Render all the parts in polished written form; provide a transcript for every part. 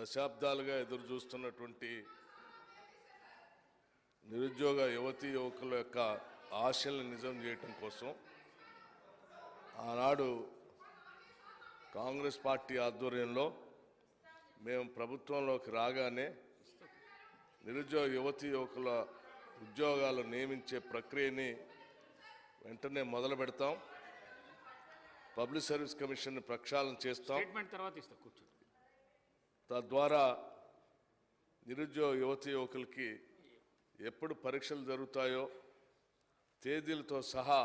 దశాబ్దాలుగా ఎదురు చూస్తున్నటువంటి నిరుద్యోగ యువతీ యువకుల యొక్క ఆశల్ని నిజం చేయటం కోసం ఆనాడు కాంగ్రెస్ పార్టీ ఆధ్వర్యంలో మేము ప్రభుత్వంలోకి రాగానే నిరుద్యోగ యువతీ యువకుల ఉద్యోగాలు నియమించే ప్రక్రియని వెంటనే మొదలు పెడతాం. పబ్లిక్ సర్వీస్ కమిషన్ ప్రక్షాళన చేస్తాం. తద్వారా నిరుద్యోగ యువతీ యువకులకి ఎప్పుడు పరీక్షలు జరుగుతాయో తేదీలతో సహా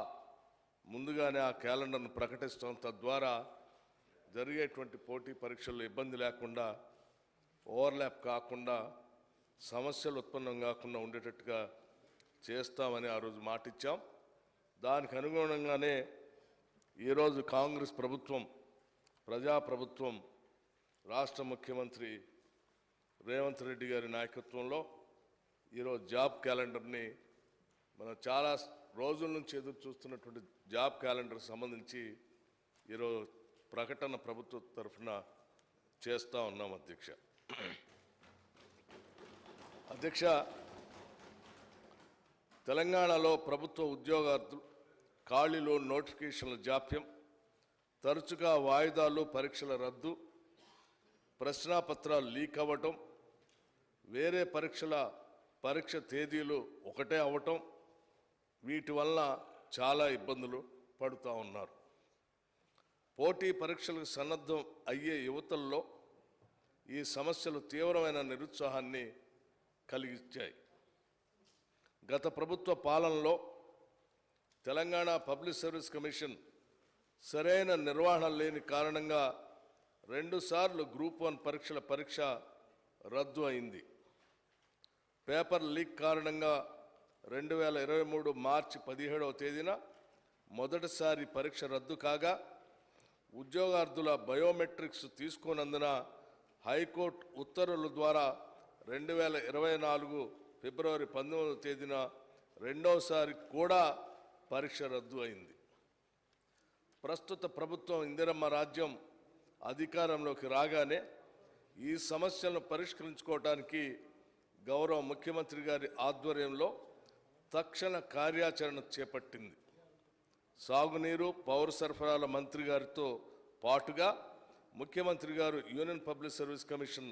ముందుగానే ఆ క్యాలెండర్ను ప్రకటిస్తాం. తద్వారా జరిగేటువంటి పోటీ పరీక్షల్లో ఇబ్బంది లేకుండా, ఓవర్లాప్ కాకుండా, సమస్యలు ఉత్పన్నం కాకుండా ఉండేటట్టుగా చేస్తామని ఆ రోజు మాటిచ్చాం. దానికి అనుగుణంగానే ఈరోజు కాంగ్రెస్ ప్రభుత్వం, ప్రజాప్రభుత్వం, రాష్ట్ర ముఖ్యమంత్రి రేవంత్ రెడ్డి గారి నాయకత్వంలో ఈరోజు జాబ్ క్యాలెండర్ని మనం చాలా రోజుల నుంచి ఎదురు చూస్తున్నటువంటి జాబ్ క్యాలెండర్కి సంబంధించి ఈరోజు ప్రకటన ప్రభుత్వ తరఫున చేస్తూ ఉన్నాం. అధ్యక్ష, తెలంగాణలో ప్రభుత్వ ఉద్యోగార్థులు ఖాళీలు, నోటిఫికేషన్ల జాప్యం, తరచుగా వాయిదాలు, పరీక్షల రద్దు, ప్రశ్నాపత్రాలు లీక్ అవ్వటం, వేరే పరీక్ష తేదీలు ఒకటే అవ్వటం, వీటి వల్ల చాలా ఇబ్బందులు పడుతూ ఉన్నారు. పోటీ పరీక్షలకు సన్నద్ధం అయ్యే యువతల్లో ఈ సమస్యలు తీవ్రమైన నిరుత్సాహాన్ని కలిగించాయి. గత ప్రభుత్వ పాలనలో తెలంగాణ పబ్లిక్ సర్వీస్ కమిషన్ సరైన నిర్వహణ లేని కారణంగా 2 సార్లు గ్రూప్ 1 పరీక్ష రద్దు అయింది. పేపర్ లీక్ కారణంగా 2023 మార్చి 17వ తేదీన మొదటిసారి పరీక్ష రద్దు కాగా, ఉద్యోగార్థుల బయోమెట్రిక్స్ తీసుకోనందున హైకోర్టు ఉత్తర్వుల ద్వారా 2024 ఫిబ్రవరి 19వ తేదీన రెండోసారి కూడా పరీక్ష రద్దు అయింది. ప్రస్తుత ప్రభుత్వం ఇందిరమ్మ రాజ్యం అధికారంలోకి రాగానే ఈ సమస్యలను పరిష్కరించుకోవడానికి గౌరవ ముఖ్యమంత్రి గారి ఆధ్వర్యంలో తక్షణ కార్యాచరణ చేపట్టింది. సాగునీరు, పౌర సరఫరాల మంత్రి గారితో పాటుగా ముఖ్యమంత్రి గారు యూనియన్ పబ్లిక్ సర్వీస్ కమిషన్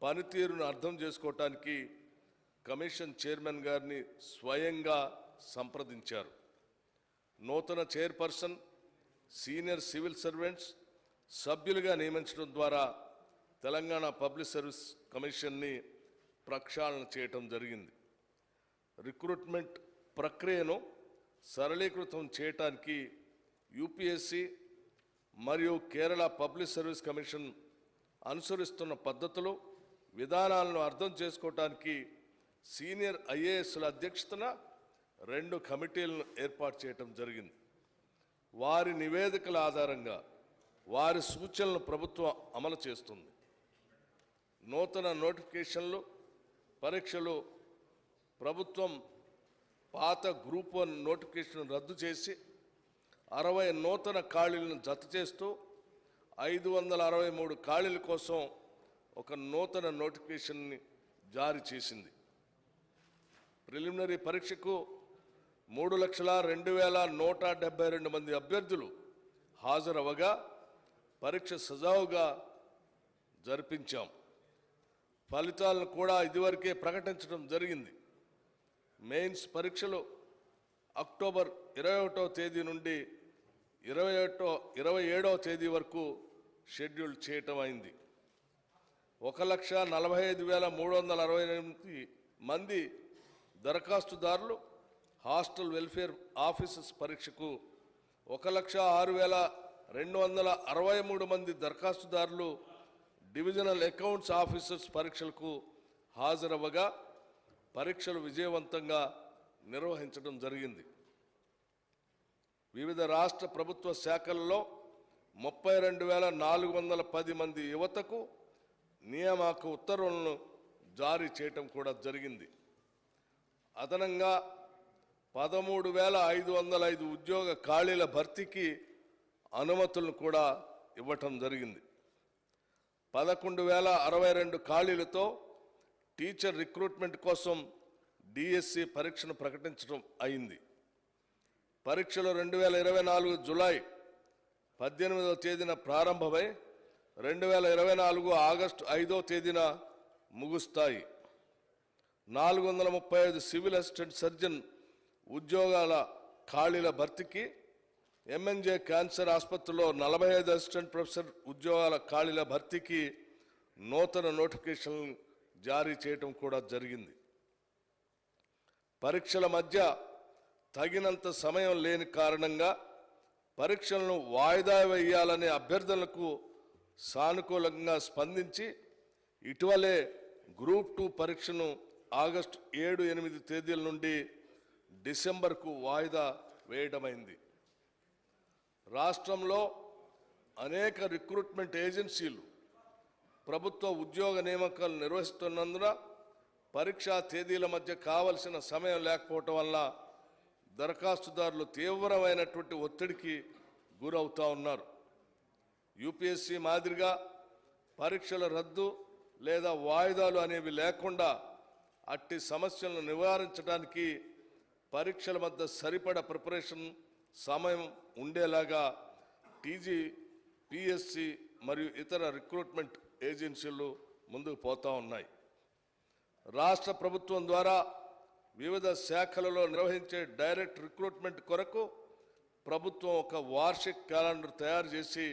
పనితీరును అర్థం చేసుకోవటానికి కమిషన్ చైర్మన్ గారిని స్వయంగా సంప్రదించారు. నూతన చైర్పర్సన్, సీనియర్ సివిల్ సర్వెంట్స్ సభ్యులుగా నియమించడం ద్వారా తెలంగాణ పబ్లిక్ సర్వీస్ కమిషన్ని ప్రక్షాళన చేయటం జరిగింది. రిక్రూట్మెంట్ ప్రక్రియను సరళీకృతం చేయటానికి యూపీఎస్సీ మరియు కేరళ పబ్లిక్ సర్వీస్ కమిషన్ అనుసరిస్తున్న పద్ధతులు, విధానాలను అర్థం చేసుకోవటానికి సీనియర్ ఐఏఎస్ల అధ్యక్షతన 2 కమిటీలను ఏర్పాటు చేయటం జరిగింది. వారి నివేదికల ఆధారంగా వారి సూచనలను ప్రభుత్వం అమలు చేస్తుంది. నూతన నోటిఫికేషన్లు, పరీక్షలు ప్రభుత్వం పాత గ్రూప్ 1 నోటిఫికేషన్ రద్దు చేసి 60 నూతన ఖాళీలను జత చేస్తూ 563 ఖాళీల కోసం ఒక నూతన నోటిఫికేషన్ని జారీ చేసింది. ప్రిలిమినరీ పరీక్షకు 3,02,172 మంది అభ్యర్థులు హాజరవగా పరీక్ష సజావుగా జరిపించాం. ఫలితాలను కూడా ఇదివరకే ప్రకటించడం జరిగింది. మెయిన్స్ పరీక్షలు అక్టోబర్ 21వ తేదీ నుండి 27వ తేదీ వరకు షెడ్యూల్ చేయటం అయింది. 1,45,368 మంది దరఖాస్తుదారులు హాస్టల్ వెల్ఫేర్ ఆఫీసర్స్ పరీక్షకు, 1,06,263 మంది దరఖాస్తుదారులు డివిజనల్ అకౌంట్స్ ఆఫీసర్స్ పరీక్షలకు హాజరవ్వగా పరీక్షలు విజయవంతంగా నిర్వహించడం జరిగింది. వివిధ రాష్ట్ర ప్రభుత్వ శాఖల్లో 32,410 మంది యువతకు నియామక ఉత్తర్వులను జారీ చేయటం కూడా జరిగింది. అదనంగా 13,505 ఉద్యోగ ఖాళీల భర్తీకి అనుమతులను కూడా ఇవ్వటం జరిగింది. 11,062 ఖాళీలతో టీచర్ రిక్రూట్మెంట్ కోసం డిఎస్సి పరీక్షను ప్రకటించడం అయింది. పరీక్షలు 2024 జూలై 18వ తేదీన ప్రారంభమై 2024 ఆగస్టు 5వ తేదీన ముగుస్తాయి. 435 సివిల్ అసిస్టెంట్ సర్జన్ ఉద్యోగాల ఖాళీల భర్తీకి ఎంఎన్జే క్యాన్సర్ ఆసుపత్రిలో 45 అసిస్టెంట్ ప్రొఫెసర్ ఉద్యోగాల ఖాళీల భర్తీకి నూతన నోటిఫికేషన్ జారీ చేయడం కూడా జరిగింది. పరీక్షల మధ్య తగినంత సమయం లేని కారణంగా పరీక్షలను వాయిదా వేయాలనే అభ్యర్థనలకు సానుకూలంగా స్పందించి ఇటీవలే గ్రూప్ 2 పరీక్షను ఆగస్టు 7, 8 తేదీల నుండి డిసెంబర్కు వాయిదా వేయడమైంది. రాష్ట్రంలో అనేక రిక్రూట్మెంట్ ఏజెన్సీలు ప్రభుత్వ ఉద్యోగ నియామకాలు నిర్వహిస్తున్నందున పరీక్షా తేదీల మధ్య కావలసిన సమయం లేకపోవటం వల్ల దరఖాస్తుదారులు తీవ్రమైనటువంటి ఒత్తిడికి గురవుతూ ఉన్నారు. యూపీఎస్సీ మాదిరిగా పరీక్షల రద్దు లేదా వాయిదాలు అనేవి లేకుండా అట్టి సమస్యలను నివారించడానికి పరీక్షల మధ్య సరిపడ ప్రిపరేషన్ సమయం ఉండేలాగా టీజీ, పిఎస్సి మరియు ఇతర రిక్రూట్మెంట్ ఏజెన్సీలు ముందుకు పోతూ ఉన్నాయి. రాష్ట్ర ప్రభుత్వం ద్వారా వివిధ శాఖలలో నిర్వహించే డైరెక్ట్ రిక్రూట్మెంట్ కొరకు ప్రభుత్వం ఒక వార్షిక క్యాలెండర్ తయారు చేసి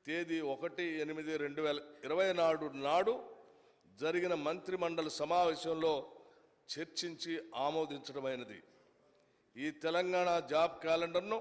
తేదీ 1/8/2024 నాడు జరిగిన మంత్రిమండలి సమావేశంలో చర్చించి ఆమోదించడమైనది. ఈ తెలంగాణ జాబ్ క్యాలెండర్ను